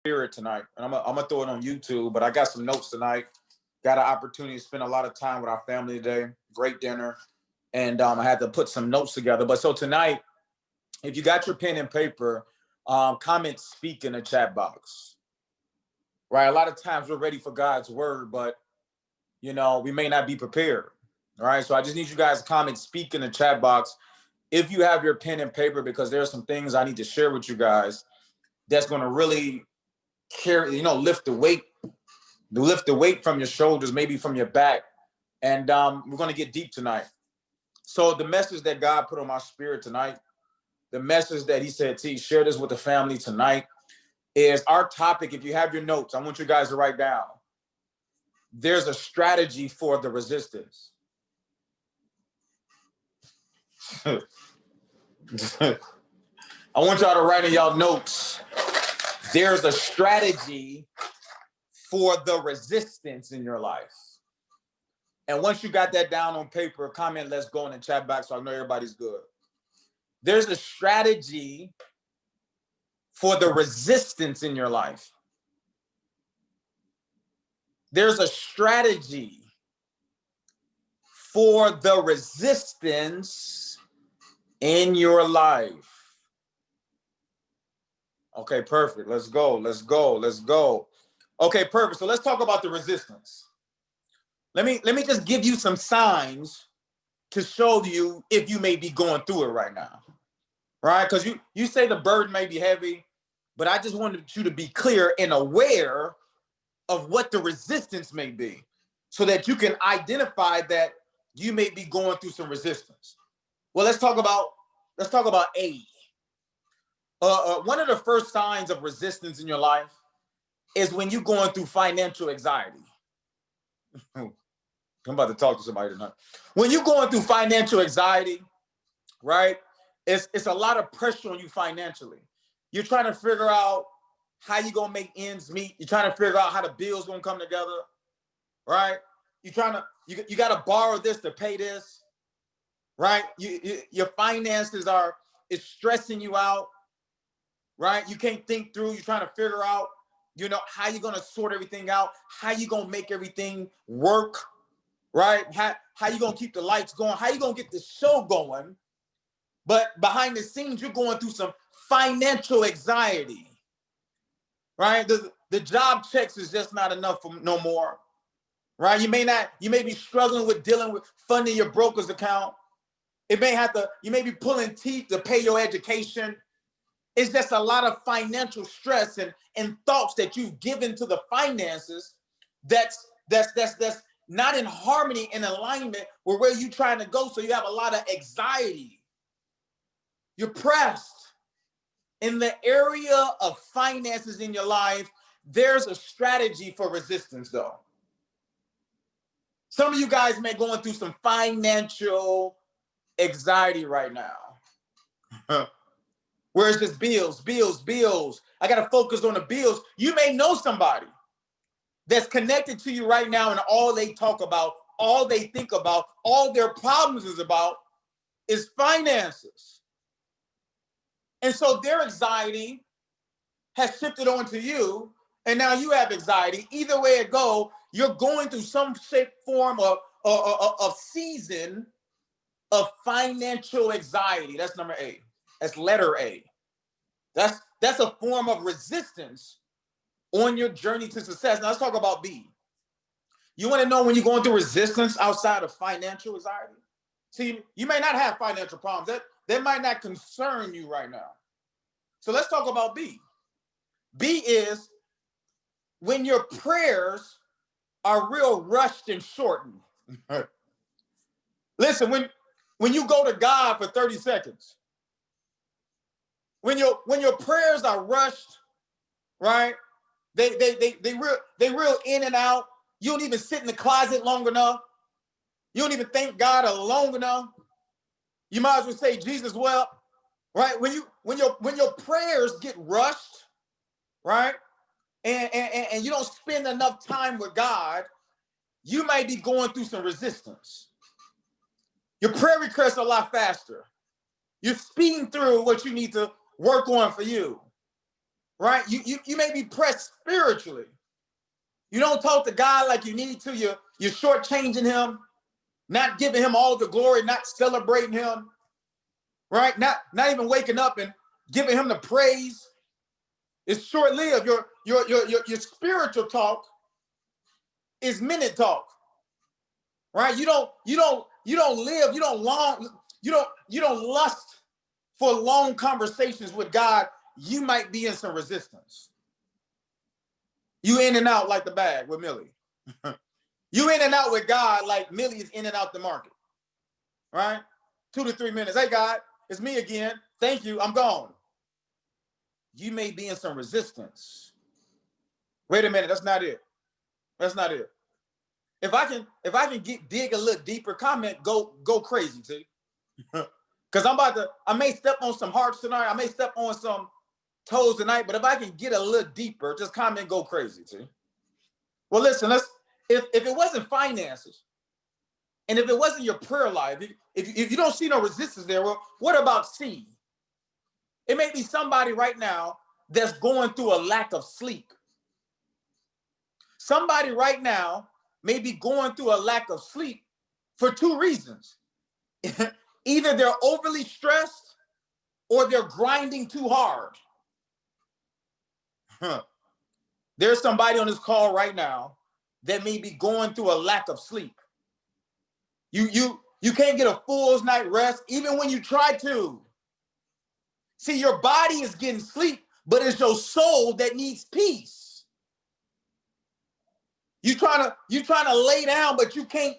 spirit tonight, and I'm gonna throw it on YouTube. But I got some notes tonight. Got an opportunity to spend a lot of time with our family today. Great dinner, and I had to put some notes together. But so tonight, if you got your pen and paper, comment "speak" in the chat box. Right. A lot of times we're ready for God's word, but we may not be prepared. All right. So I just need you guys to comment "speak" in the chat box if you have your pen and paper, because there are some things I need to share with you guys that's going to really carry, lift the weight from your shoulders, maybe from your back. And we're going to get deep tonight. So the message that God put on my spirit tonight, the message that he said, T, share this with the family tonight, is our topic. If you have your notes, I want you guys to write down. There's a strategy for the resistance. I want y'all to write in y'all notes. There's a strategy for the resistance in your life. And once you got that down on paper, comment "let's go" in the chat box so I know everybody's good. There's a strategy for the resistance in your life. There's a strategy for the resistance in your life. Okay, perfect. Let's go. Let's go. Let's go. Okay, perfect. So let's talk about the resistance. Let me just give you some signs to show you if you may be going through it right now. Right? Because you say the burden may be heavy, but I just wanted you to be clear and aware of what the resistance may be, so that you can identify that you may be going through some resistance. Well, let's talk about A. One of the first signs of resistance in your life is when you're going through financial anxiety. I'm about to talk to somebody tonight. When you're going through financial anxiety, right? It's a lot of pressure on you financially. You're trying to figure out how you're gonna make ends meet. You're trying to figure out how the bills gonna come together, right? You gotta borrow this to pay this, right? Your finances is stressing you out, right? You can't think through. You're trying to figure out, how you're gonna sort everything out, how you gonna make everything work, right? How you gonna keep the lights going, how you gonna get the show going. But behind the scenes, you're going through some financial anxiety, right? The job checks is just not enough for no more, right? You may be struggling with dealing with funding your broker's account. You may be pulling teeth to pay your education. It's just a lot of financial stress and thoughts that you've given to the finances that's not in harmony and alignment with where you're trying to go. So you have a lot of anxiety. You're pressed. In the area of finances in your life, there's a strategy for resistance, though. Some of you guys may be going through some financial anxiety right now. Where it's just bills, bills, bills. I got to focus on the bills. You may know somebody that's connected to you right now, and all they talk about, all they think about, all their problems is finances. And so their anxiety has shifted onto you, and now you have anxiety. Either way it go, you're going through some shape, form of season of financial anxiety. That's number A. That's letter A. That's a form of resistance on your journey to success. Now let's talk about B. You want to know when you're going through resistance outside of financial anxiety? See, you may not have financial problems. That might not concern you right now. So let's talk about B. B is when your prayers are real rushed and shortened. Listen, when you go to God for 30 seconds, when your prayers are rushed, right? They real in and out. You don't even sit in the closet long enough. You don't even thank God long enough. You might as well say Jesus wept, right? When your prayers get rushed, right? And you don't spend enough time with God, you might be going through some resistance. Your prayer requests are a lot faster. You're speeding through what you need to work on for you, right? You may be pressed spiritually. You don't talk to God like you need to. You're shortchanging him, not giving him all the glory, not celebrating him, right? Not even waking up and giving him the praise. It's short-lived. Your spiritual talk is minute talk, right? You don't live, you don't lust for long conversations with God. You might be in some resistance. You in and out like the bag with Millie. You in and out with God like Millie is in and out the market, right? 2 to 3 minutes. Hey, God, it's me again. Thank you. I'm gone. You may be in some resistance. Wait a minute. That's not it. That's not it. If I can dig a little deeper, comment, go crazy, T. Because I may step on some hearts tonight. I may step on some toes tonight, but if I can get a little deeper, just comment, go crazy, T. Well, listen, if it wasn't finances, and if it wasn't your prayer life, if you don't see no resistance there, well, what about C? It may be somebody right now that's going through a lack of sleep. Somebody right now may be going through a lack of sleep for 2 reasons. Either they're overly stressed or they're grinding too hard. There's somebody on this call right now that may be going through a lack of sleep. You can't get a full night's rest even when you try to. See, your body is getting sleep, but it's your soul that needs peace. You trying to lay down, but you can't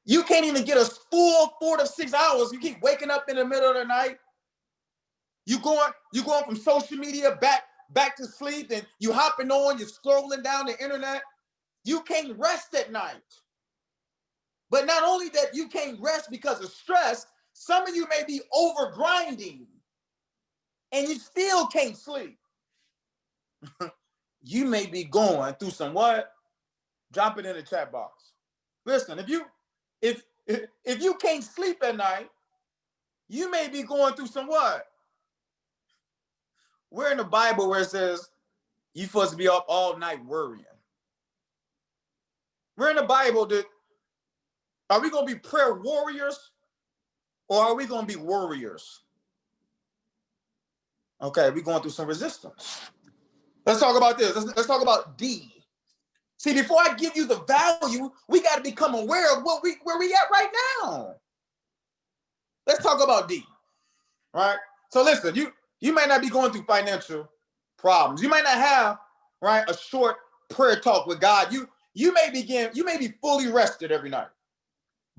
even get a full 4 to 6 hours. You keep waking up in the middle of the night. You going from social media back to sleep, and you hopping on, you're scrolling down the internet. You can't rest at night. But not only that, you can't rest because of stress, some of you may be over grinding and you still can't sleep. You may be going through some what? Drop it in the chat box. Listen, if you can't sleep at night, you may be going through some what? We're in the Bible where it says you're supposed to be up all night worrying. We're in the Bible that are we going to be prayer warriors or are we going to be warriors? Okay, we're going through some resistance. Let's talk about this. Let's talk about D. See, before I give you the value, we got to become aware of where we at right now. Let's talk about D. All right? So listen, you might not be going through financial problems. You might not have, right, a short prayer talk with God. You may be fully rested every night.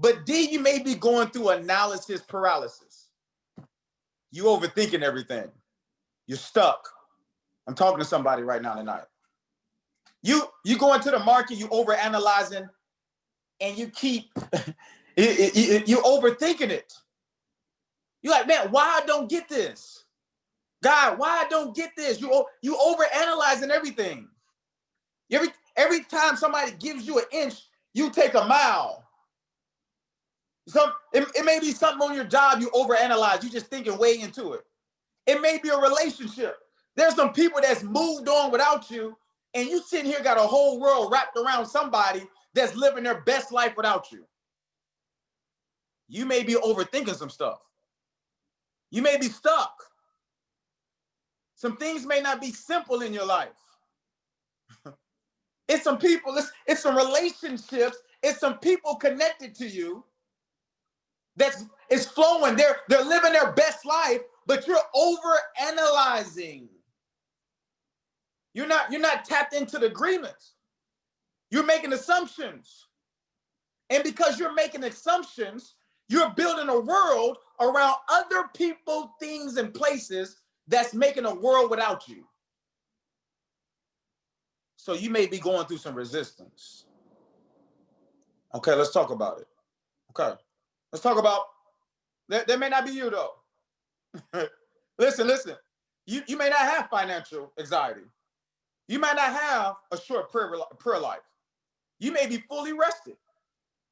But D, you may be going through analysis paralysis. You overthinking everything. You're stuck. I'm talking to somebody right now tonight. You go into the market, you overanalyzing, and you keep you overthinking it. You're like, man, why I don't get this? God, why I don't get this? You overanalyzing everything. Every time somebody gives you an inch, you take a mile. It may be something on your job you overanalyze. You just thinking way into it. It may be a relationship. There's some people that's moved on without you, and you sitting here got a whole world wrapped around somebody that's living their best life without you. You may be overthinking some stuff. You may be stuck. Some things may not be simple in your life. It's some people, it's some relationships, it's some people connected to you it's flowing. They're living their best life, but you're overanalyzing. You're not tapped into the agreements. You're making assumptions. And because you're making assumptions, you're building a world around other people, things, and places that's making a world without you. So you may be going through some resistance. Okay, let's talk about it. Okay, let's talk about, that may not be you though. Listen. You may not have financial anxiety. You might not have a short prayer life. You may be fully rested.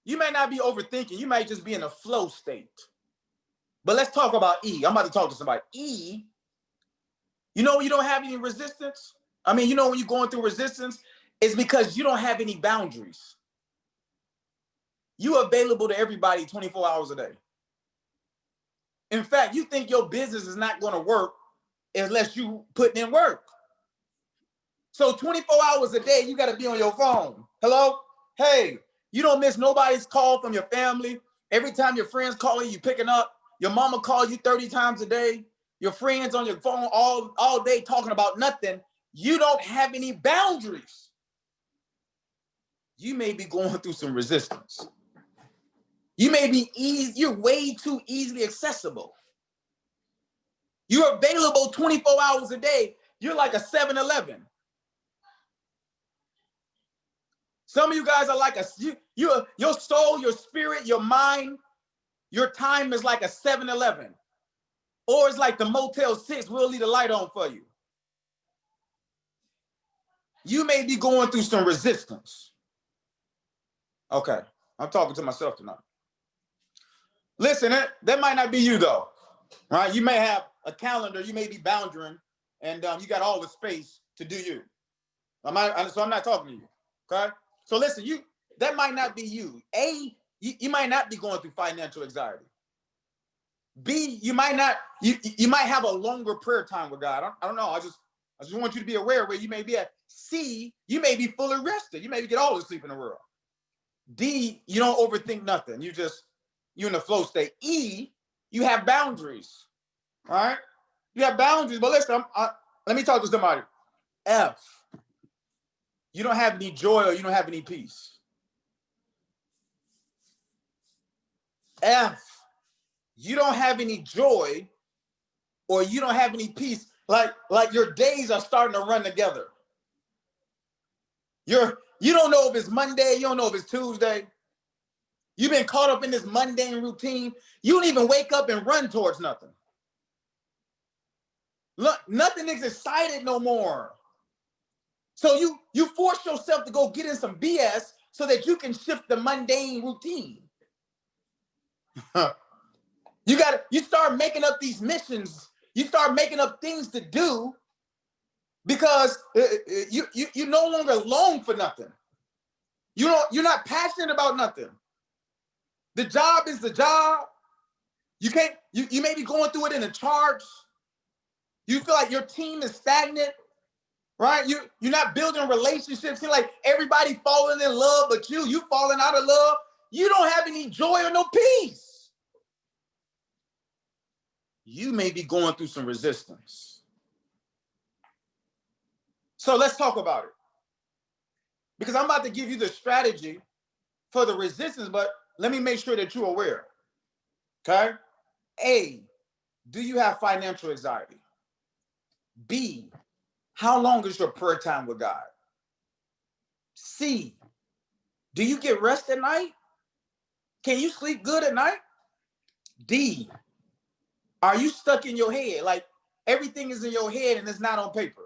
You may not be overthinking. You might just be in a flow state. But let's talk about E. I'm about to talk to somebody. E, You know when you don't have any resistance? I mean, you know when you're going through resistance, it's because you don't have any boundaries. You're available to everybody 24 hours a day. In fact, you think your business is not going to work unless you put in work. So 24 hours a day, you got to be on your phone. Hello? Hey, you don't miss nobody's call from your family. Every time your friends calling you picking up. Your mama calls you 30 times a day. Your friends on your phone all day talking about nothing. You don't have any boundaries. You may be going through some resistance. You may be you're way too easily accessible. You're available 24 hours a day. You're like a 7-Eleven. Some of you guys are like your soul, your spirit, your mind, your time is like a 7-Eleven. Or it's like the Motel 6, we'll leave the light on for you. You may be going through some resistance. Okay, I'm talking to myself tonight. Listen, that might not be you though, right? You may have a calendar, you may be boundary, and you got all the space to do you. So I'm not talking to you, okay? So listen, that might not be you. A, you might not be going through financial anxiety. B, you might not, you might have a longer prayer time with God. I don't know. I just want you to be aware where you may be at. C, you may be fully rested. You may get all the sleep in the world. D, you don't overthink nothing. You're in the flow state. E, you have boundaries. All right? You have boundaries. But listen, let me talk to somebody. F, you don't have any joy or you don't have any peace. F, you don't have any joy or you don't have any peace. Like your days are starting to run together. You don't know if it's Monday, you don't know if it's Tuesday. You've been caught up in this mundane routine. You don't even wake up and run towards nothing. Look, nothing is excited no more. So you force yourself to go get in some BS so that you can shift the mundane routine. You start making up these missions. You start making up things to do because you no longer long for nothing. You're not passionate about nothing. The job is the job. You may be going through it in a charge. You feel like your team is stagnant, right? You're not building relationships. You're like everybody falling in love, but you falling out of love. You don't have any joy or no peace. You may be going through some resistance. So let's talk about it. Because I'm about to give you the strategy for the resistance, but let me make sure that you're aware. Okay? A, do you have financial anxiety? B, how long is your prayer time with God? C, do you get rest at night? Can you sleep good at night? D, are you stuck in your head? Like everything is in your head and it's not on paper.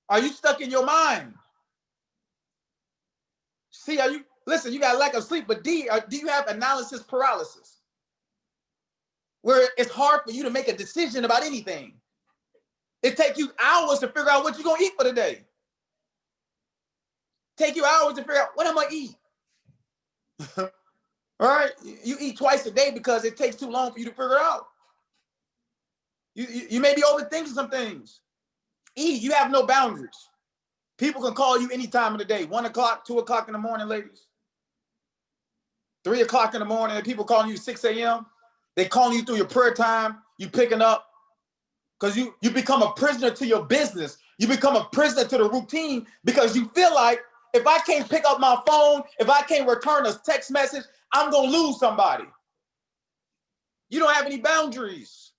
Are you stuck in your mind? C, listen, you got lack of sleep, but D, do you have analysis paralysis? Where it's hard for you to make a decision about anything. It takes you hours to figure out what you're going to eat for the day. Take you hours to figure out what I'm going to eat. All right? You eat twice a day because it takes too long for you to figure it out. You may be overthinking some things. E, you have no boundaries. People can call you any time of the day. 1 o'clock, 2 o'clock in the morning, ladies. 3 o'clock in the morning, and people calling you 6 a.m. They calling you through your prayer time. You picking up. Because you become a prisoner to your business. You become a prisoner to the routine because you feel like if I can't pick up my phone, if I can't return a text message, I'm going to lose somebody. You don't have any boundaries.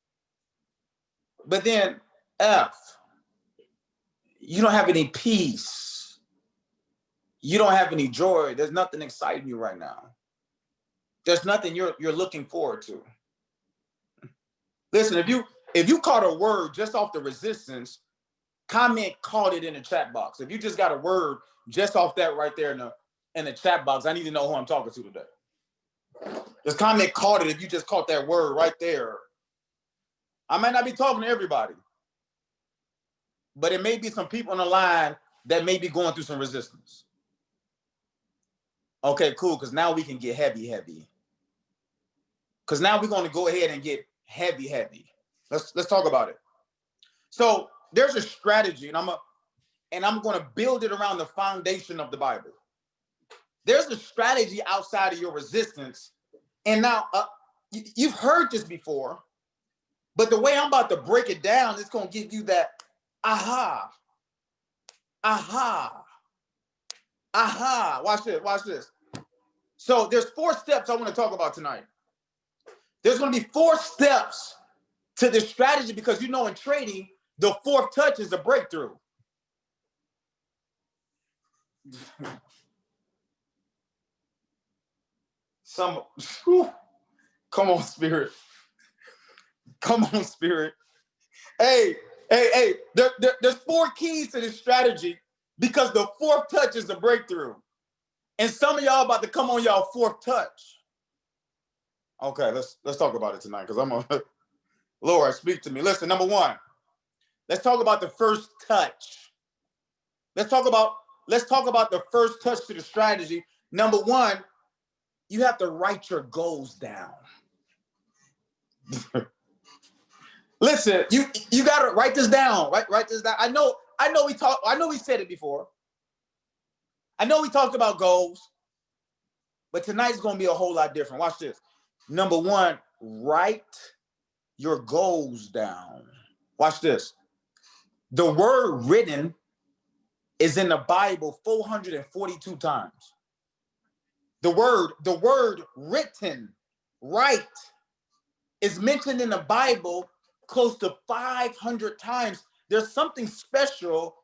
But then F, you don't have any peace. You don't have any joy. There's nothing exciting you right now. There's nothing you're looking forward to. Listen, if you caught a word just off the resistance, caught it in the chat box. If you just got a word just off that right there in the chat box, I need to know who I'm talking to today. Just caught it if you just caught that word right there. I might not be talking to everybody, but it may be some people on the line that may be going through some resistance. Okay, cool, because now we can get heavy. Because now we're going to go ahead and get heavy. Let's talk about it. So there's a strategy, and I'm going to build it around the foundation of the Bible. There's a strategy outside of your resistance. And now you've heard this before, but the way I'm about to break it down, it's going to give you that aha. Watch this. So there's 4 steps I want to talk about tonight. There's going to be 4 steps to this strategy because, you know, in trading, the 4th touch is a breakthrough. Come on, Spirit. Come on, Spirit. Hey. There's 4 keys to this strategy because the 4th touch is a breakthrough. And some of y'all about to come on y'all 4th touch. Okay, let's talk about it tonight because I'm a Lord, speak to me. Listen, number 1, let's talk about the first touch. Let's talk about the first touch to the strategy. Number 1, you have to write your goals down. Listen, you gotta write this down. Write this down. I know we said it before. I know we talked about goals, but tonight's gonna be a whole lot different. Watch this. Number 1, write your goals down. Watch this. The word written is in the Bible 442 times. The word written, write, is mentioned in the Bible close to 500 times. There's something special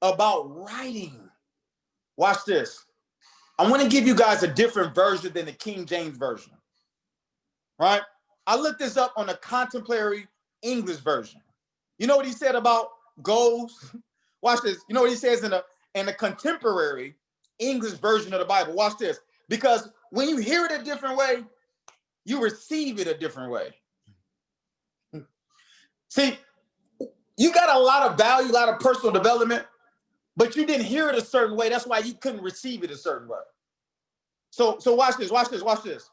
about writing. Watch this. I'm going to give you guys a different version than the King James Version. Right? I looked this up on the contemporary English version. You know what he said about goals? Watch this. You know what he says in the contemporary English version of the Bible? Watch this. Because when you hear it a different way, you receive it a different way. See, you got a lot of value, a lot of personal development, but you didn't hear it a certain way. That's why you couldn't receive it a certain way. So watch this.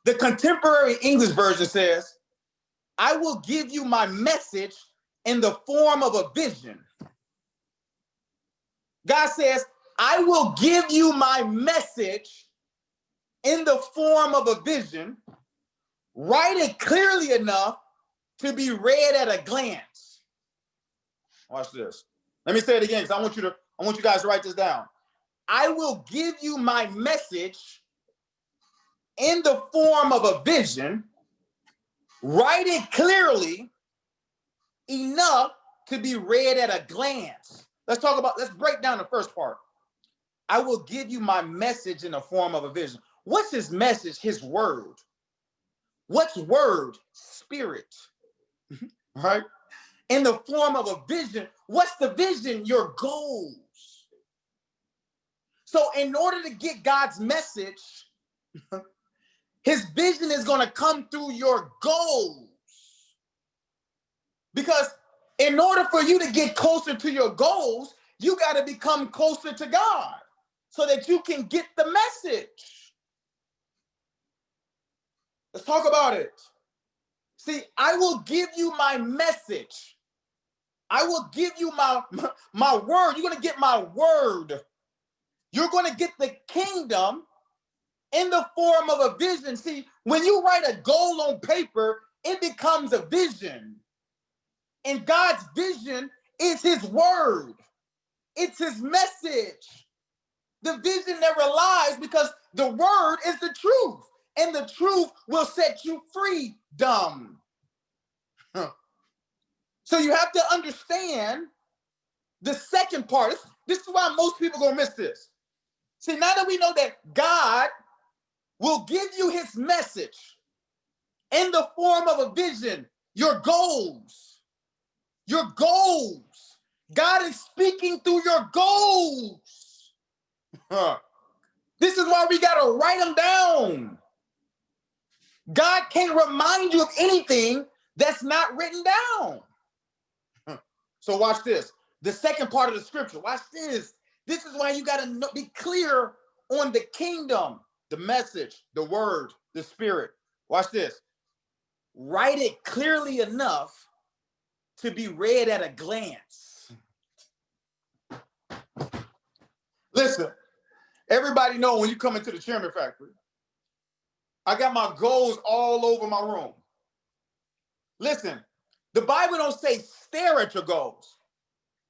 The contemporary English version says, I will give you my message in the form of a vision. God says, I will give you my message in the form of a vision. Write it clearly enough to be read at a glance. Watch this. Let me say it again because I want you guys to write this down. I will give you my message in the form of a vision. Write it clearly enough to be read at a glance. Let's break down the first part. I will give you my message in the form of a vision. What's his message? His word. What's word? Spirit. Right? In the form of a vision. What's the vision? Your goals. So in order to get God's message, his vision is going to come through your goals. Because in order for you to get closer to your goals, you got to become closer to God so that you can get the message. Let's talk about it. See, I will give you my message. I will give you my word. You're going to get my word. You're going to get the kingdom in the form of a vision. See, when you write a goal on paper, it becomes a vision. And God's vision is his word. It's his message. The vision never lies because the word is the truth. And the truth will set you free, dumb. So you have to understand the second part. This is why most people are going to miss this. See, now that we know that God will give you his message in the form of a vision, your goals. Your goals. God is speaking through your goals. This is why we got to write them down. God can't remind you of anything that's not written down. So watch this. The second part of the scripture, watch this. This is why you got to be clear on the kingdom, the message, the word, the spirit. Watch this. Write it clearly enough to be read at a glance. Listen, everybody know when you come into the Chairman Factory, I got my goals all over my room. Listen, the Bible don't say stare at your goals.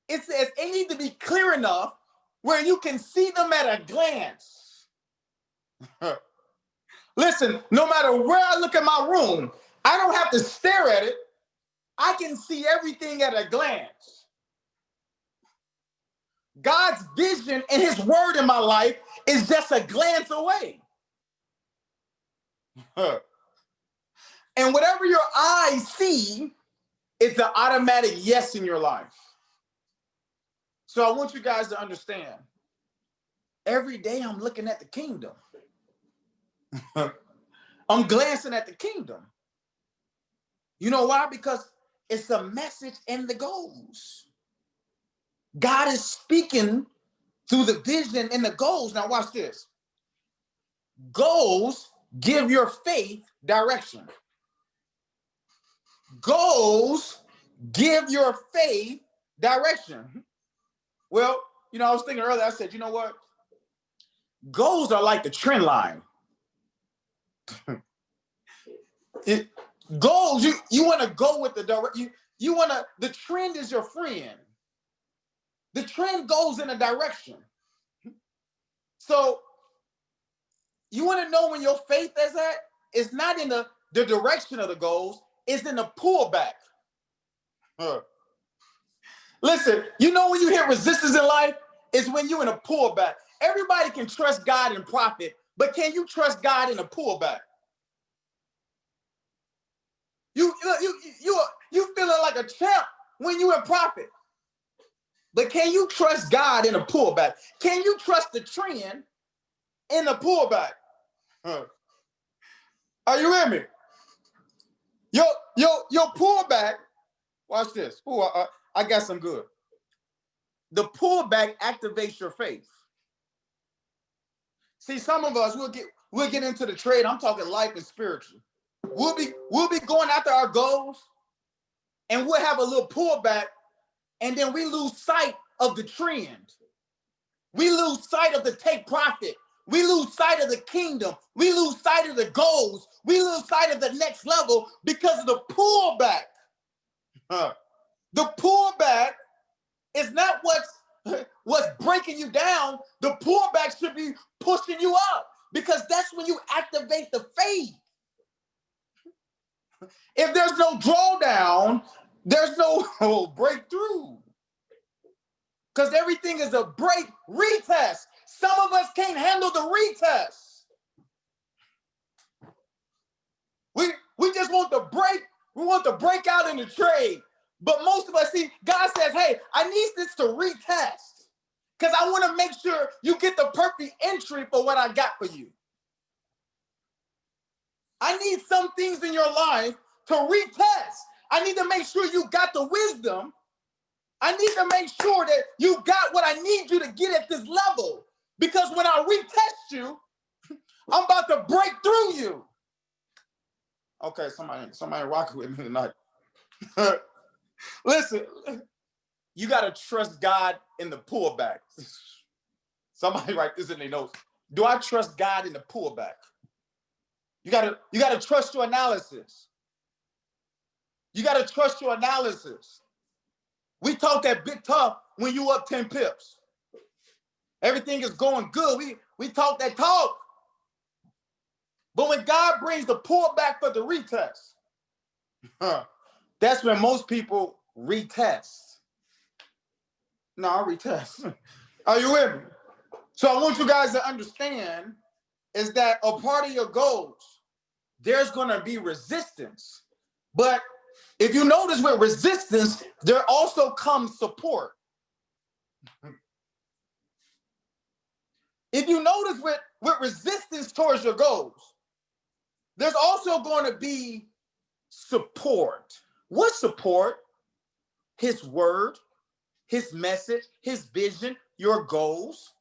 It says it need to be clear enough where you can see them at a glance. Listen, no matter where I look at my room, I don't have to stare at it. I can see everything at a glance. God's vision and his word in my life is just a glance away. And whatever your eyes see, it's an automatic yes in your life. So I want you guys to understand, every day I'm looking at the kingdom. I'm glancing at the kingdom. You know why? Because it's a message in the goals. God is speaking through the vision and the goals. Now watch this. Goals give your faith direction. Goals give your faith direction. Well, you know, I was thinking earlier, I said, you know what? Goals are like the trend line. Goals, you want to go with the direct, you want to, the trend is your friend. The trend goes in a direction. So you want to know when your faith is at? It's not in the direction of the goals, it's in the pullback. Listen, you know when you hit resistance in life, it's when you're in a pullback. Everybody can trust God and profit, but can you trust God in a pullback? You feeling like a champ when you in profit. But can you trust God in a pullback? Can you trust the trend in a pullback? Are you with me? Your pullback, watch this. Ooh, I got some good. The pullback activates your faith. See, some of us, we'll get into the trade. I'm talking life and spiritual. We'll be going after our goals, and we'll have a little pullback, and then we lose sight of the trend. We lose sight of the take profit. We lose sight of the kingdom. We lose sight of the goals. We lose sight of the next level because of the pullback. The pullback is not what's breaking you down. The pullback should be pushing you up because that's when you activate the faith. If there's no drawdown, there's no breakthrough. Because everything is a retest. Some of us can't handle the retest. We just want the break. We want the breakout in the trade. But most of us see, God says, hey, I need this to retest. Because I want to make sure you get the perfect entry for what I got for you. I need some things in your life to retest. I need to make sure you got the wisdom. I need to make sure that you got what I need you to get at this level. Because when I retest you, I'm about to break through you. Okay, somebody rocking with me tonight. Listen, you got to trust God in the pullback. Somebody write this in their notes. Do I trust God in the pullback? You got to trust your analysis. You got to trust your analysis. We talk that big tough when you up 10 pips. Everything is going good. We talk that talk. But when God brings the pullback for the retest, that's when most people retest. No, I retest. Are you with me? So I want you guys to understand is that a part of your goals, there's going to be resistance. But if you notice with resistance, there also comes support. If you notice with resistance towards your goals, there's also going to be support. What support? his word, his message, his vision, your goals.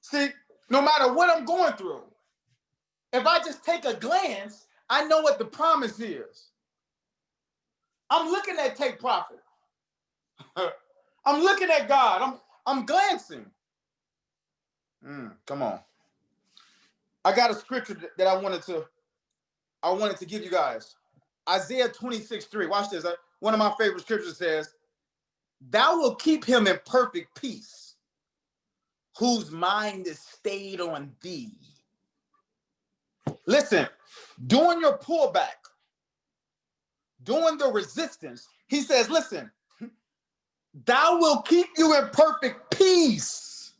See, no matter what I'm going through, if I just take a glance, I know what the promise is. I'm looking at take profit. I'm looking at God. I'm glancing. Come on. I got a scripture that I wanted to give you guys. Isaiah 26:3. Watch this. One of my favorite scriptures says, "Thou will keep him in perfect peace, whose mind is stayed on thee." Listen, during your pullback, during the resistance, he says, listen, thou will keep you in perfect peace.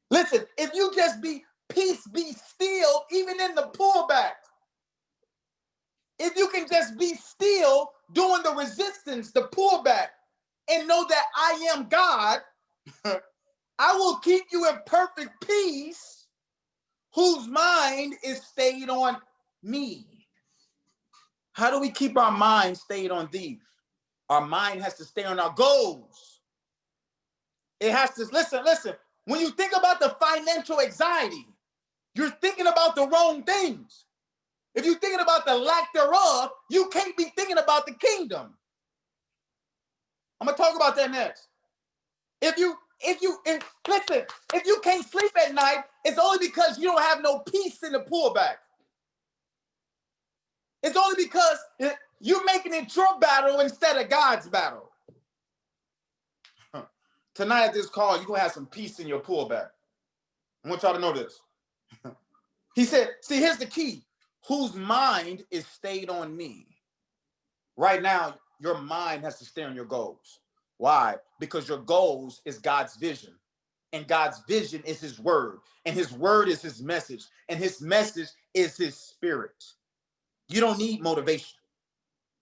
Listen, if you just peace be still, even in the pullback. If you can just be still during the resistance, the pullback, and know that I am God, I will keep you in perfect peace, whose mind is stayed on me. How do we keep our mind stayed on thee? Our mind has to stay on our goals. It has to, listen, when you think about the financial anxiety, you're thinking about the wrong things. If you're thinking about the lack thereof, you can't be thinking about the kingdom. I'm gonna talk about that next. If you can't sleep at night, it's only because you don't have no peace in the pullback. It's only because you're making it your battle instead of God's battle. Tonight at this call, you're gonna have some peace in your pullback. I want y'all to know this. He said, see, here's the key. Whose mind is stayed on me? Right now, your mind has to stay on your goals. Why? Because your goals is God's vision. And God's vision is his word. And his word is his message. And his message is his spirit. You don't need motivation.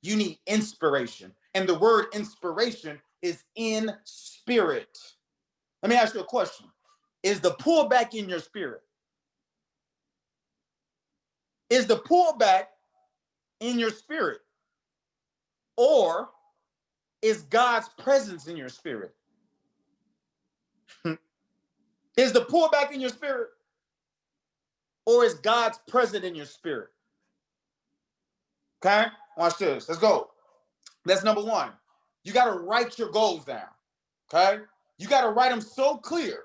You need inspiration. And the word inspiration is in spirit. Let me ask you a question. Is the pullback in your spirit? Is the pullback in your spirit? Or is God's presence in your spirit? Is the pullback in your spirit? Or is God's presence in your spirit? Okay, watch this. Let's go. That's number one. You got to write your goals down. Okay, you got to write them so clear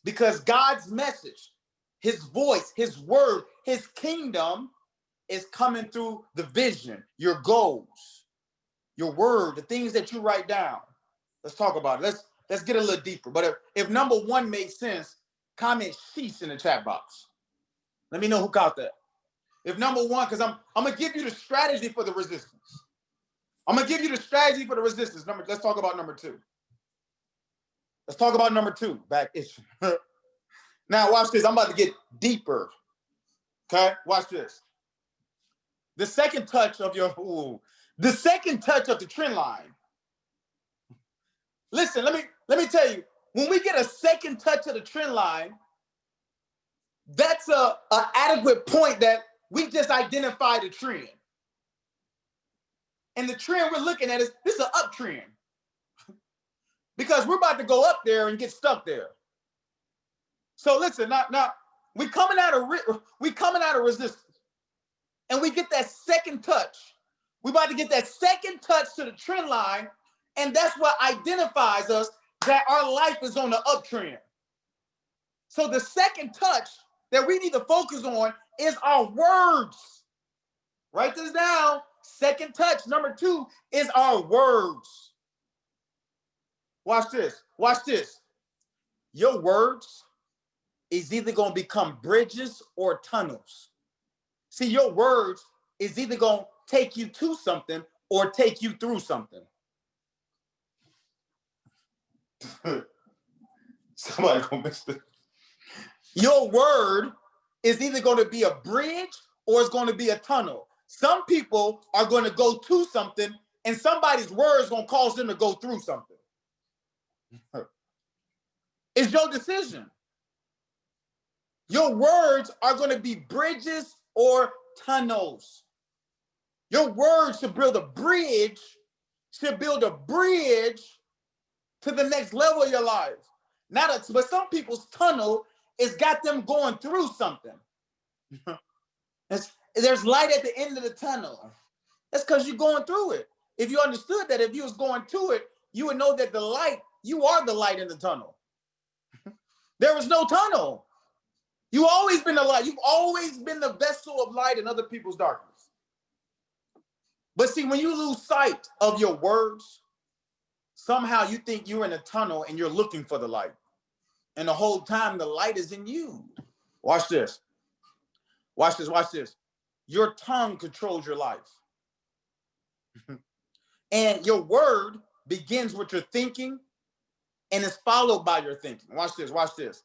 because God's message, his voice, his word, his kingdom is coming through the vision, your goals, your word, the things that you write down. Let's talk about it. Let's get a little deeper. But if number one makes sense, comment sheesh in the chat box. Let me know who caught that. If number one, because I'm gonna give you the strategy for the resistance. I'm gonna give you the strategy for the resistance. Let's talk about number two. Let's talk about number two. Back issue. Now watch this. I'm about to get deeper. Okay, watch this. The second touch of the trend line. Listen, let me tell you, when we get a second touch of the trend line, that's a adequate point that we just identified a trend. And the trend we're looking at is this is an uptrend. Because we're about to go up there and get stuck there. So listen, now we coming out of resistance. And we get that second touch. We're about to get that second touch to the trend line. And that's what identifies us that our life is on the uptrend. So the second touch that we need to focus on is our words. Write this down. Second touch, number two, is our words. Watch this. Watch this. Your words is either going to become bridges or tunnels. See, your words is either going to take you to something or take you through something. Somebody gonna miss this. Your word is either going to be a bridge or it's going to be a tunnel. Some people are going to go to something and somebody's word is going to cause them to go through something. It's your decision. Your words are going to be bridges or tunnels. Your words should build a bridge should build a bridge to the next level of your life. But some people's tunnel is got them going through something. There's light at the end of the tunnel. That's because you're going through it. If you understood that, if you was going to it, you would know that the light, you are the light in the tunnel. There was no tunnel. You've always been the light. You've always been the vessel of light in other people's darkness. But see, when you lose sight of your words, somehow you think you're in a tunnel and you're looking for the light. And the whole time the light is in you. Watch this. Watch this, watch this. Your tongue controls your life. And your word begins with your thinking and is followed by your thinking. Watch this, watch this.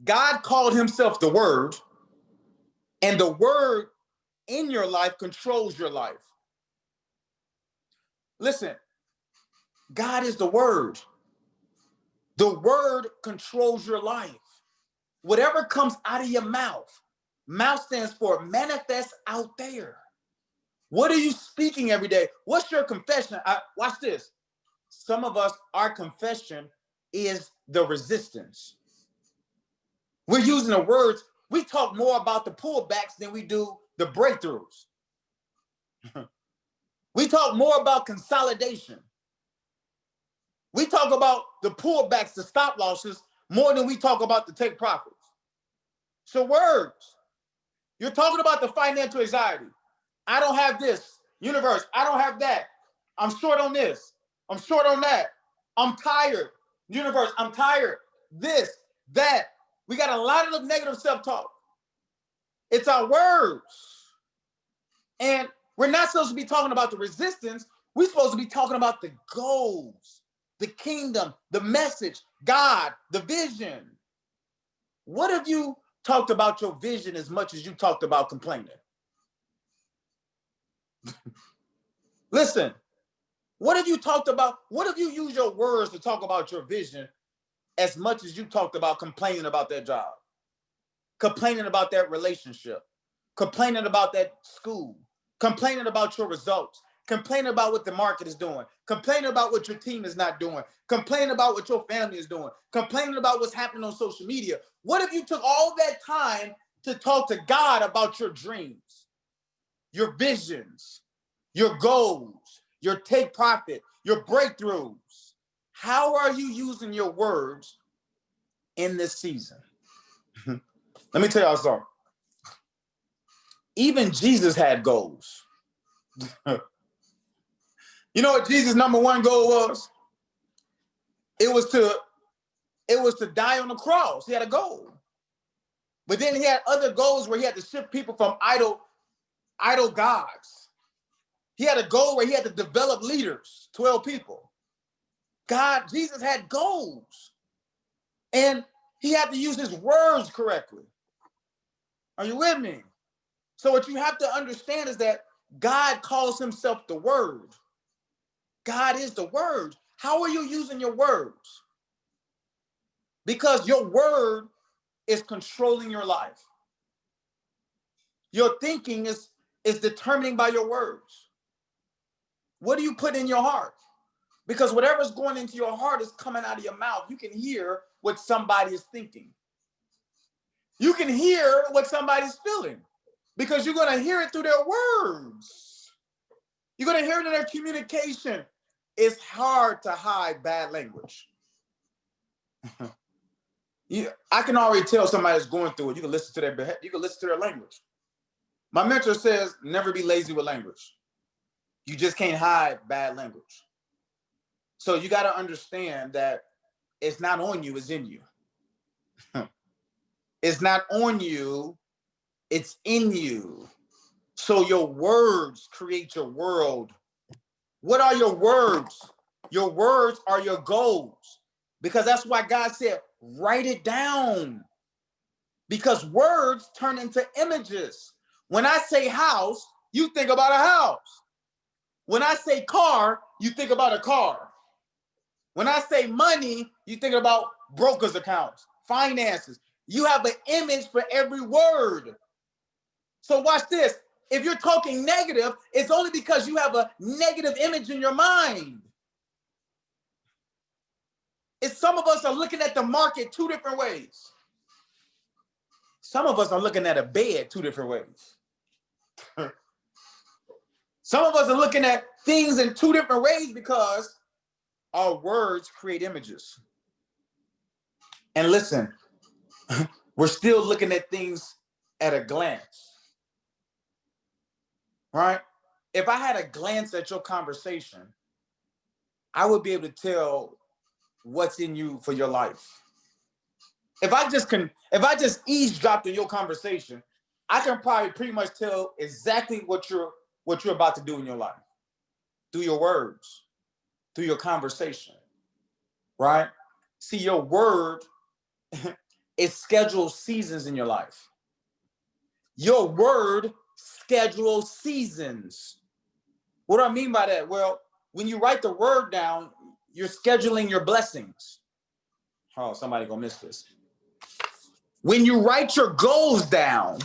God called himself the word, and the word in your life controls your life. Listen, God is the word. The word controls your life. Whatever comes out of your mouth, mouth stands for manifest out there. What are you speaking every day? What's your confession? Watch this. Some of us, our confession is the resistance. We're using the words. We talk more about the pullbacks than we do the breakthroughs. We talk more about consolidation. We talk about the pullbacks, the stop losses, more than we talk about the take profits. So words, you're talking about the financial anxiety. I don't have this. Universe, I don't have that. I'm short on this. I'm short on that. I'm tired. Universe, I'm tired. This, that. We got a lot of negative self-talk. It's our words. And we're not supposed to be talking about the resistance. We're supposed to be talking about the goals, the kingdom, the message, God, the vision. What have you talked about your vision as much as you talked about complaining? Listen, what have you talked about? What have you used your words to talk about your vision as much as you talked about complaining about that job, complaining about that relationship, complaining about that school, complaining about your results, complaining about what the market is doing, complaining about what your team is not doing, complaining about what your family is doing, complaining about what's happening on social media? What if you took all that time to talk to God about your dreams, your visions, your goals, your take profit, your breakthroughs? How are you using your words in this season? Let me tell y'all something. Even Jesus had goals. You know what Jesus' number one goal was? It was to die on the cross. He had a goal. But then he had other goals where he had to shift people from idol gods. He had a goal where he had to develop leaders, 12 people. Jesus had goals. And he had to use his words correctly. Are you with me? So what you have to understand is that God calls himself the word. God is the word. How are you using your words? Because your word is controlling your life. Your thinking is determining by your words. What do you put in your heart? Because whatever's going into your heart is coming out of your mouth. You can hear what somebody is thinking. You can hear what somebody's feeling because you're going to hear it through their words. You're going to hear it in their communication. It's hard to hide bad language. I can already tell somebody's going through it. You can listen to their language. My mentor says, never be lazy with language. You just can't hide bad language. So you got to understand that it's not on you, it's in you. It's not on you, it's in you. So your words create your world. What are your words? Your words are your goals. Because that's why God said, write it down. Because words turn into images. When I say house, you think about a house. When I say car, you think about a car. When I say money, you think about brokers' accounts, finances. You have an image for every word. So watch this. If you're talking negative, it's only because you have a negative image in your mind. It's some of us are looking at the market two different ways. Some of us are looking at a bed two different ways. Some of us are looking at things in two different ways because our words create images. And listen, we're still looking at things at a glance, right? If I had a glance at your conversation, I would be able to tell what's in you for your life. If I just eavesdropped in your conversation, I can probably pretty much tell exactly what you're about to do in your life through your words, through your conversation, right? See, your word it schedules seasons in your life. Your word schedules seasons. What do I mean by that? Well, when you write the word down, you're scheduling your blessings. Oh, somebody gonna miss this. When you write your goals down,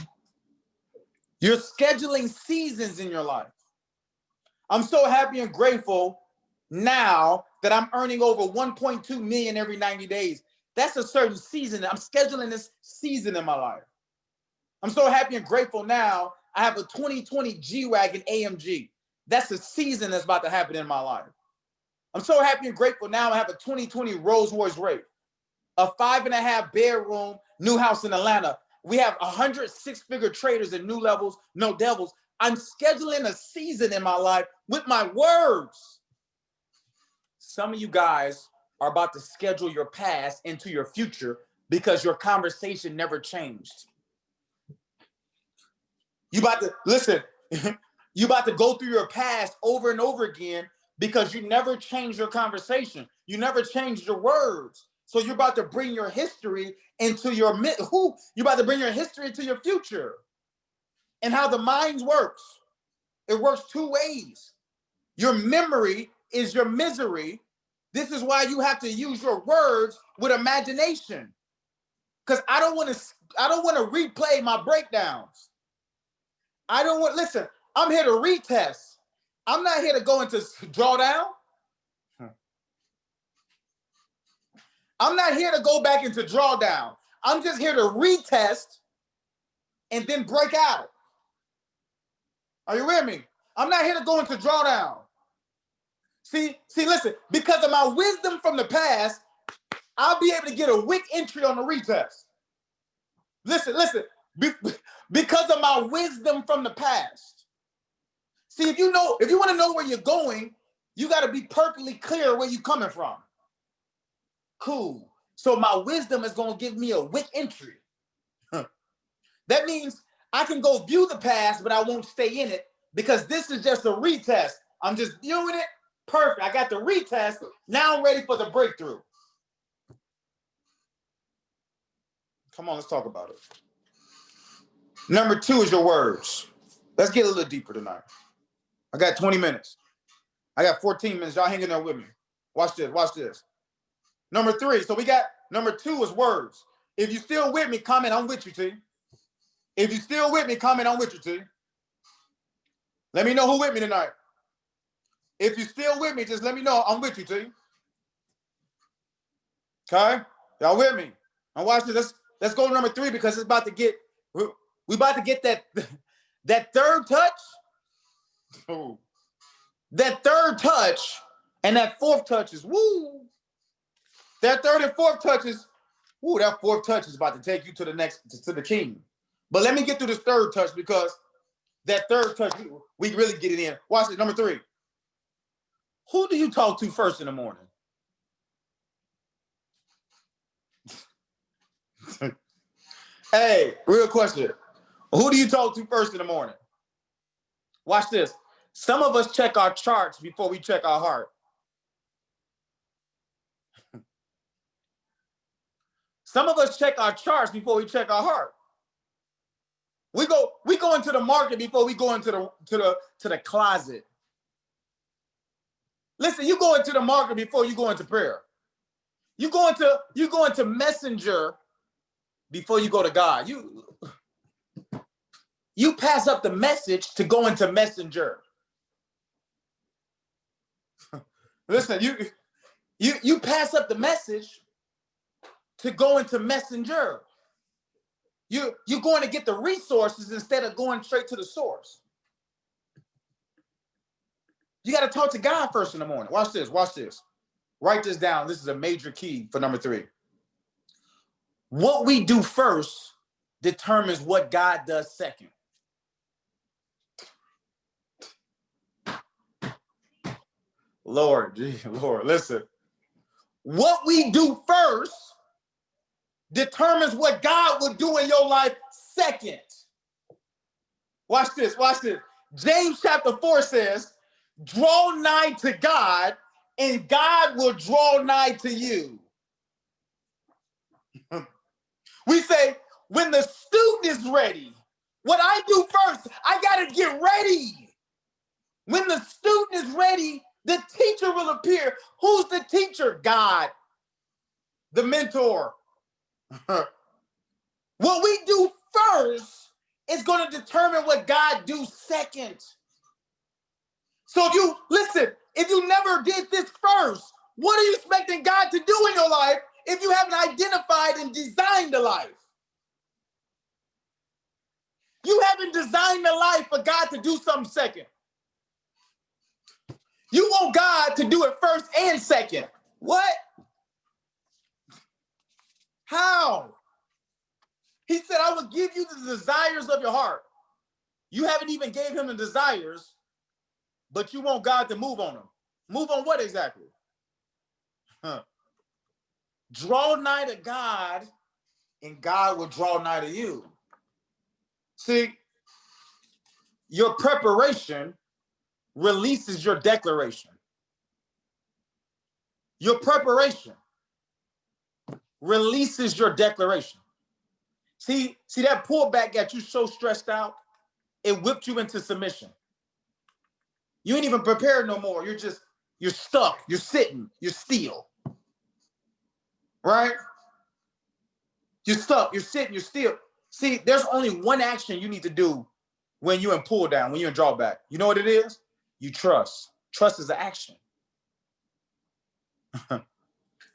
you're scheduling seasons in your life. I'm so happy and grateful now that I'm earning over 1.2 million every 90 days. That's a certain season. I'm scheduling this season in my life. I'm so happy and grateful now. I have a 2020 G-Wagon AMG. That's a season that's about to happen in my life. I'm so happy and grateful now. I have a 2020 Rolls-Royce Wraith, a 5.5 bedroom new house in Atlanta. We have 100 six-figure traders and new levels, no devils. I'm scheduling a season in my life with my words. Some of you guys are about to schedule your past into your future because your conversation never changed. You about to, listen, you about to go through your past over and over again because you never changed your conversation. You never changed your words. So you're about to bring your history into you're about to bring your history into your future. And how the mind works. It works two ways. Your memory is your misery. This is why you have to use your words with imagination. Because I don't want to replay my breakdowns. Listen, I'm here to retest. I'm not here to go into drawdown. I'm not here to go back into drawdown. I'm just here to retest and then break out. Are you with me? I'm not here to go into drawdown. See, listen, because of my wisdom from the past, I'll be able to get a weak entry on the retest. Listen, because of my wisdom from the past. See, if you want to know where you're going, you got to be perfectly clear where you're coming from. Cool. So my wisdom is going to give me a weak entry. That means I can go view the past, but I won't stay in it because this is just a retest. I'm just viewing it. Perfect. I got the retest. Now I'm ready for the breakthrough. Come on, let's talk about it. Number 2 is your words. Let's get a little deeper tonight. I got 20 minutes. I got 14 minutes. Y'all hang in there with me. Watch this. Number 3. So we got number 2 is words. If you still with me, comment, I'm with you, T. If you still with me, comment, I'm with you, T. Let me know who with me tonight. If you still with me, just let me know I'm with you, T. Okay? Y'all with me? And watch this. Let's go to number 3 because it's about to get, we about to get that third touch. Oh. That third touch and that fourth touch is woo. That third and fourth touch is woo. That fourth touch is about to take you to the king. But let me get through this third touch because that third touch, we really get it in. Watch it. Number 3. Who do you talk to first in the morning? Hey, real question. Who do you talk to first in the morning? Watch this. Some of us check our charts before we check our heart. Some of us check our charts before we check our heart. We go into the market before we go into the closet. Listen, you go into the market before you go into prayer. You go into messenger before you go to God. You pass up the message to go into messenger. Listen, you pass up the message to go into messenger. You're going to get the resources instead of going straight to the source. You got to talk to God first in the morning. Watch this. Watch this. Write this down. This is a major key for number 3. What we do first determines what God does second. Lord, listen. What we do first determines what God will do in your life second. Watch this, watch this. James chapter 4 says, draw nigh to God, and God will draw nigh to you. We say, when the student is ready, what I do first, I got to get ready. When the student is ready, the teacher will appear. Who's the teacher? God, the mentor. What we do first is going to determine what God do second. So if you never did this first, what are you expecting God to do in your life if you haven't identified and designed the life? You haven't designed the life for God to do something second. You want God to do it first and second. What? How? He said, I will give you the desires of your heart. You haven't even gave him the desires, but you want God to move on them. Move on what exactly? Draw nigh to God, and God will draw nigh to you. See, your preparation releases your declaration. Your preparation releases your declaration. See that pullback got you so stressed out, it whipped you into submission. You ain't even prepared no more. You're stuck. You're sitting. You're still. Right? You're stuck. You're sitting. You're still. See, there's only one action you need to do when you're in pull down, when you're in drawback. You know what it is? You trust. Trust is the action.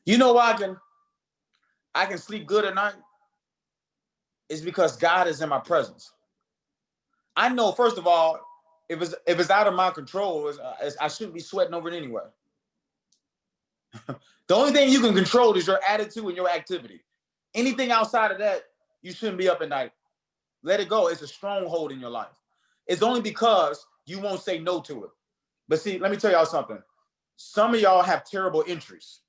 You know why I can sleep good at night? It's because God is in my presence. I know, first of all, if it's out of my control, I shouldn't be sweating over it anyway. The only thing you can control is your attitude and your activity. Anything outside of that, you shouldn't be up at night. Let it go. It's a stronghold in your life. It's only because you won't say no to it. But see, let me tell y'all something. Some of y'all have terrible entries.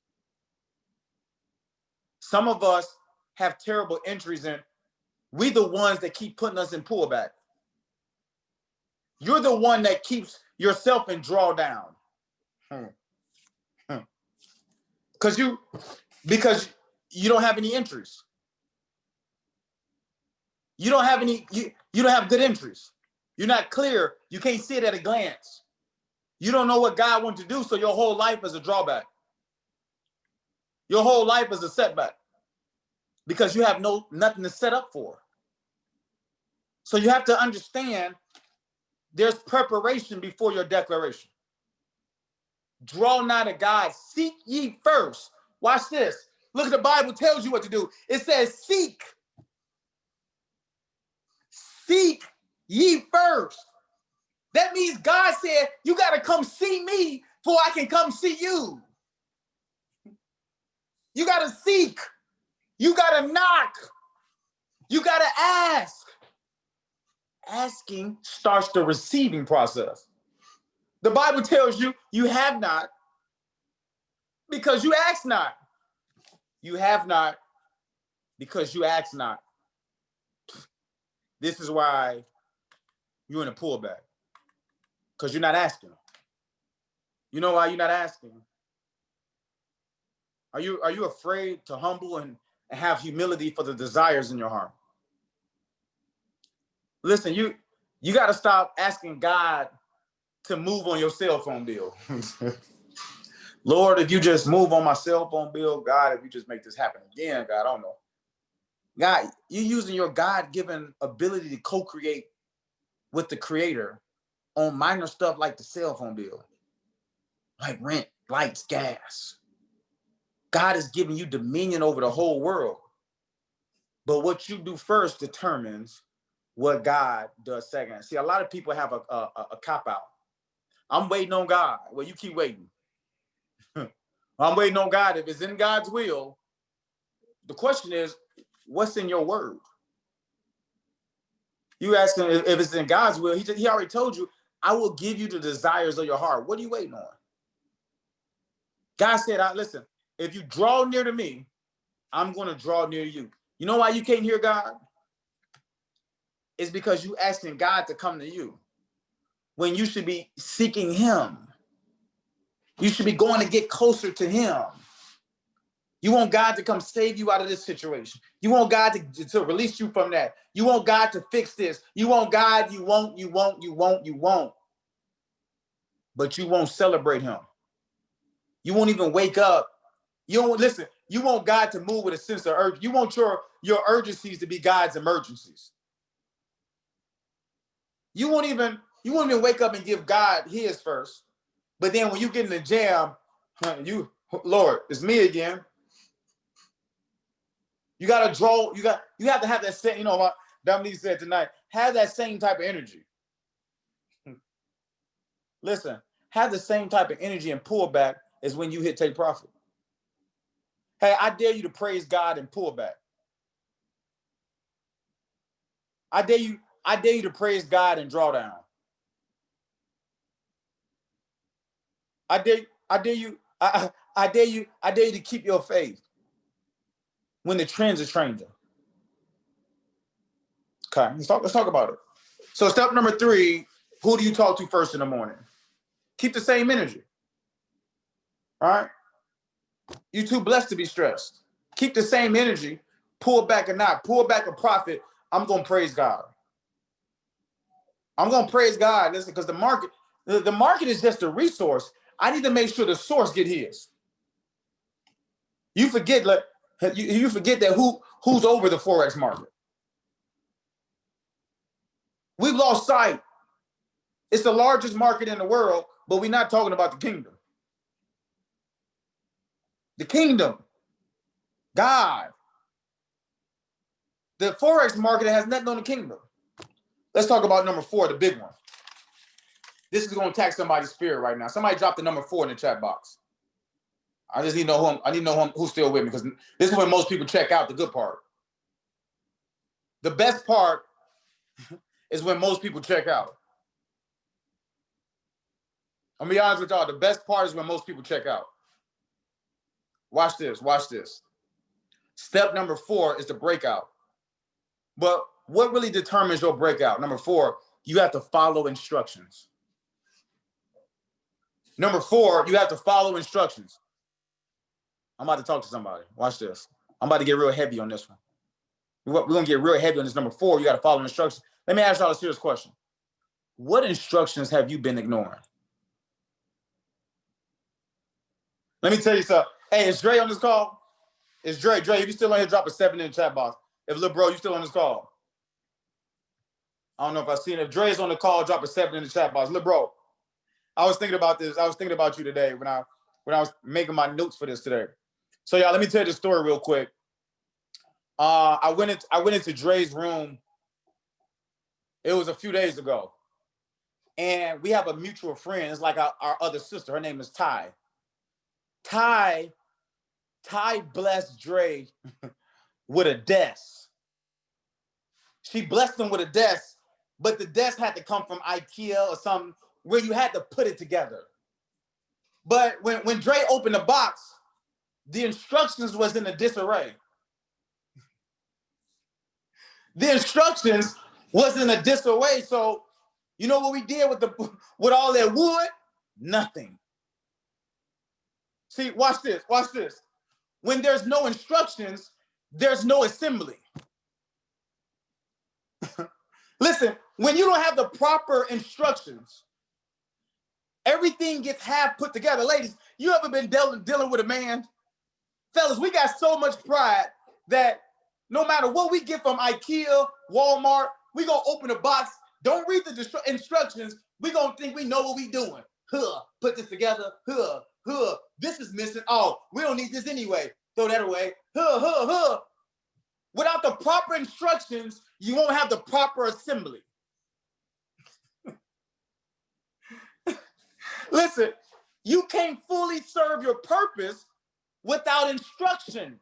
Some of us have terrible entries, and we the ones that keep putting us in pullback. You're the one that keeps yourself in drawdown. Because you don't have any entries. You don't have good entries. You're not clear. You can't see it at a glance. You don't know what God wants to do, so your whole life is a drawback. Your whole life is a setback because you have nothing to set up for. So you have to understand there's preparation before your declaration. Draw nigh to God. Seek ye first. Watch this. Look at the Bible tells you what to do. It says seek. Seek ye first. That means God said, you got to come see me before I can come see you. You got to seek. You got to knock. You got to ask. Asking starts the receiving process. The Bible tells you you have not because you ask not. You have not because you ask not. This is why you're in a pullback. Because you're not asking. You know why you're not asking? Are you afraid to humble and have humility for the desires in your heart? Listen, you got to stop asking God to move on your cell phone bill. Lord, if you just move on my cell phone bill, God, if you just make this happen again, God, I don't know. God, you're using your God-given ability to co-create with the creator on minor stuff like the cell phone bill, like rent, lights, gas. God is giving you dominion over the whole world. But what you do first determines what God does second. See, a lot of people have a cop out. I'm waiting on God. Well, you keep waiting. I'm waiting on God. If it's in God's will, the question is, what's in your word? You ask him if it's in God's will. He already told you, I will give you the desires of your heart. What are you waiting on? God said, listen, if you draw near to me, I'm going to draw near to you. You know why you can't hear God? It's because you asking God to come to you when you should be seeking him. You should be going to get closer to him. You want God to come save you out of this situation. You want God to release you from that. You want God to fix this. You want God, you won't. But you won't celebrate him. You won't even wake up. You don't listen. You want God to move with a sense of urgency. You want your urgencies to be God's emergencies. You won't even wake up and give God his first. But then when you get in the jam, Lord, it's me again. You gotta draw. You have to have that same. You know what Dominique said tonight. Have that same type of energy. Listen, have the same type of energy and pull back as when you hit take profit. Hey, I dare you to praise God and pull back. I dare you to praise God and draw down. I dare you to keep your faith when the trends are changing. Okay, let's talk about it. So step number 3, who do you talk to first in the morning? Keep the same energy. All right? You're too blessed to be stressed. Keep the same energy. Pull back or not. Pull back a profit. I'm going to praise God. I'm going to praise God. Listen, because the market is just a resource. I need to make sure the source get his. You forget that who's over the Forex market. We've lost sight. It's the largest market in the world, but we're not talking about the kingdom. The kingdom, God. The Forex market has nothing on the kingdom. Let's talk about number 4, the big one. This is going to attack somebody's spirit right now. Somebody drop the number 4 in the chat box. I just need to know who's still with me, because this is when most people check out, the good part. The best part is when most people check out. I'm gonna be honest with y'all. The best part is when most people check out. Watch this. Step number 4 is the breakout. But what really determines your breakout? Number 4, you have to follow instructions. Number 4, you have to follow instructions. I'm about to talk to somebody. Watch this. I'm about to get real heavy on this one. We're going to get real heavy on this. Number 4, you got to follow instructions. Let me ask y'all a serious question. What instructions have you been ignoring? Let me tell you something. Hey, is Dre on this call? Is Dre, if you still on here, drop a 7 in the chat box. If little bro, you still on this call? I don't know if I've seen it. If Dre's on the call, drop a 7 in the chat box. Little bro, I was thinking about this. I was thinking about you today when I was making my notes for this today. So y'all, let me tell you the story real quick. I went into Dre's room. It was a few days ago. And we have a mutual friend. It's like our other sister. Her name is Ty. Ty blessed Dre with a desk. She blessed him with a desk, but the desk had to come from IKEA or something where you had to put it together. But when Dre opened the box, the instructions was in a disarray. The instructions was in a disarray. So you know what we did with all that wood? Nothing. See, watch this. When there's no instructions, there's no assembly. Listen, when you don't have the proper instructions, everything gets half put together. Ladies, you ever been dealing with a man? Fellas, we got so much pride that no matter what we get from IKEA, Walmart, we gonna open a box. Don't read the instructions. We're going to think we know what we're doing. Put this together. This is missing. Oh, we don't need this anyway. Throw that away. Without the proper instructions, you won't have the proper assembly. Listen, you can't fully serve your purpose without instructions.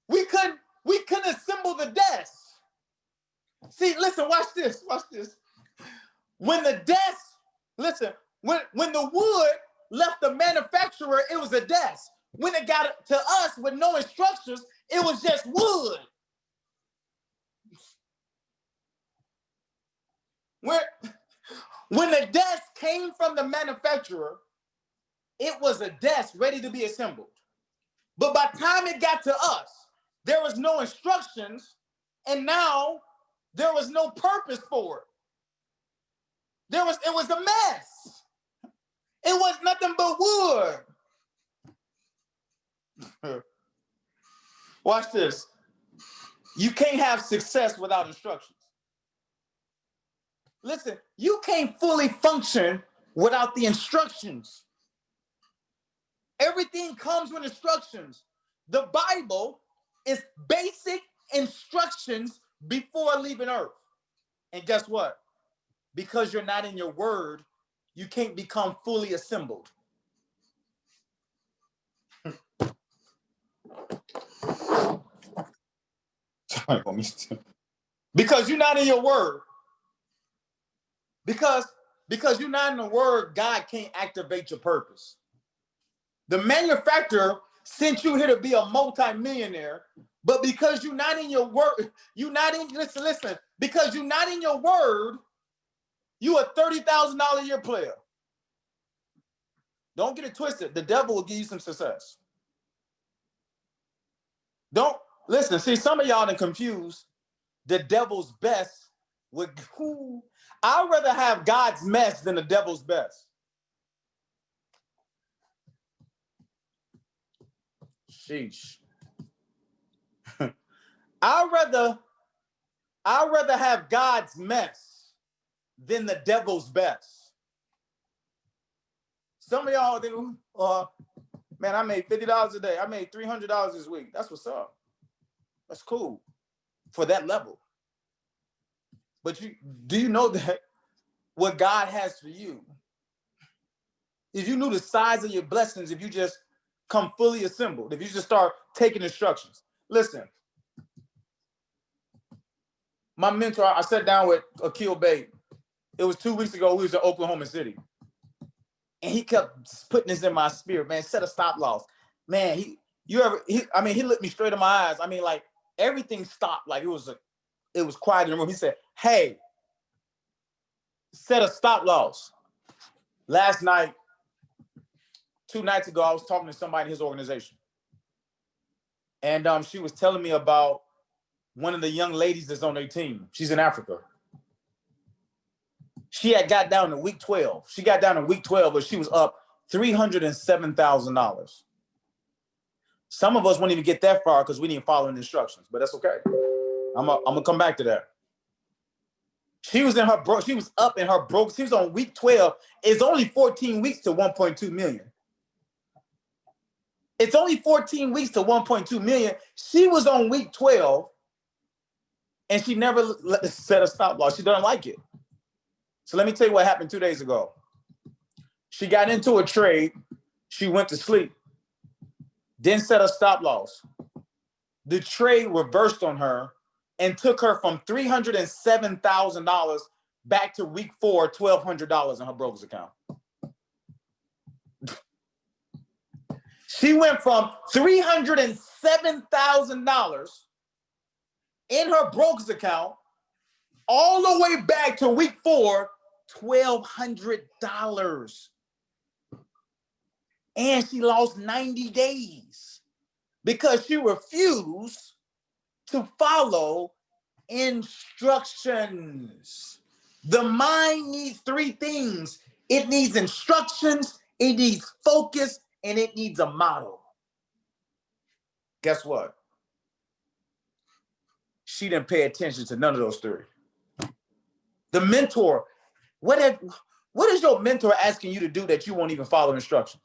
We couldn't assemble the desk. See, listen, watch this. When the desk, listen, when the wood left the manufacturer, it was a desk. When it got to us with no instructions, it was just wood. When the desk came from the manufacturer, it was a desk ready to be assembled. But by the time it got to us, there was no instructions, and now there was no purpose for it. It was a mess. It was nothing but wood. Watch this. You can't have success without instructions. Listen, you can't fully function without the instructions. Everything comes with instructions. The Bible is basic instructions before leaving earth. And guess what? Because you're not in your word, you can't become fully assembled. Because you're not in your word. Because you're not in the word, God can't activate your purpose. The manufacturer sent you here to be a multimillionaire, but because you're not in your word, listen, because you're not in your word, you a $30,000 a year player. Don't get it twisted. The devil will give you some success. Don't listen. See, some of y'all are confused. The devil's best with who? I'd rather have God's mess than the devil's best. Sheesh. I'd rather have God's mess than the devil's best. Some of y'all think, man, I made $50 a day. I made $300 this week. That's what's up. That's cool for that level. But do you know that what God has for you, if you knew the size of your blessings, if you just come fully assembled, if you just start taking instructions. Listen, my mentor, I sat down with Akil Bay. It was 2 weeks ago. We was in Oklahoma City. And he kept putting this in my spirit, man, set a stop loss. Man, he looked me straight in my eyes. I mean, like everything stopped. Like it was quiet in the room. He said, hey, set a stop loss. Last night, 2 nights ago, I was talking to somebody in his organization. And she was telling me about one of the young ladies that's on their team. She's in Africa. She had got down to week 12. She got down to week 12, but she was up $307,000. Some of us won't even get that far because we didn't follow the instructions, but that's okay. I'm gonna come back to that. She was up in her broke. She was on week 12. It's only 14 weeks to 1.2 million. It's only 14 weeks to 1.2 million. She was on week 12 and she never set a stop loss. She doesn't like it. So let me tell you what happened 2 days ago. She got into a trade. She went to sleep. Didn't set a stop loss. The trade reversed on her and took her from $307,000 back to week 4, $1,200 in her broker's account. She went from $307,000 in her broker's account all the way back to week 4, $1,200. And she lost 90 days because she refused to follow instructions. The mind needs 3 things. It needs instructions, it needs focus, and it needs a model. Guess what? She didn't pay attention to none of those 3. The mentor, what is your mentor asking you to do that you won't even follow instructions?